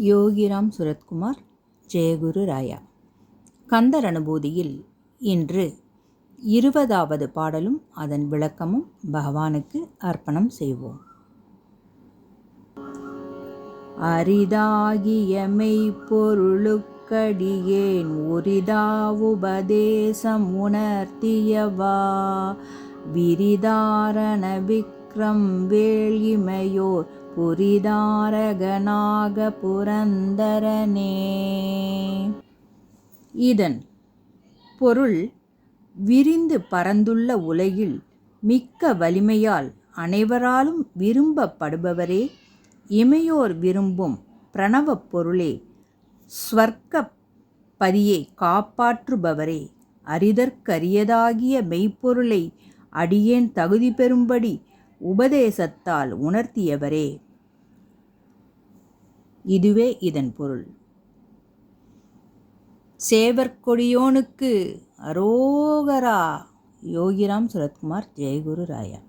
யோகிராம் சுரத்குமார், ஜெயகுரு ராயா. கந்தர் அனுபூதியில் இன்று 20வது பாடலும் அதன் விளக்கமும் பகவானுக்கு அர்ப்பணம் செய்வோம். அரிதாகிய மெய்ப்பொருளுக்கடியேன் உரிதாவுபதேசம் உணர்த்தியவா விரிதாரண விக்ரம் வேள்இமையோர் புரிதாரகனாக புரந்தரனே. இதன் பொருள், விரிந்து பரந்துள்ள உலகில் மிக்க வலிமையால் அனைவராலும் விரும்பப்படுபவரே, இமையோர் விரும்பும் பிரணவப் பொருளே, ஸ்வர்க்க பதியை காப்பாற்றுபவரே, அரிதற்கரியதாகிய மெய்ப்பொருளை அடியேன் தகுதி பெறும்படி உபதேசத்தால் உணர்த்தியவரே. இதுவே இதன் பொருள். சேவற்கொடியோனுக்கு அரோகரா. யோகிராம் சுரத்குமார், ஜெயகுரு ராயா.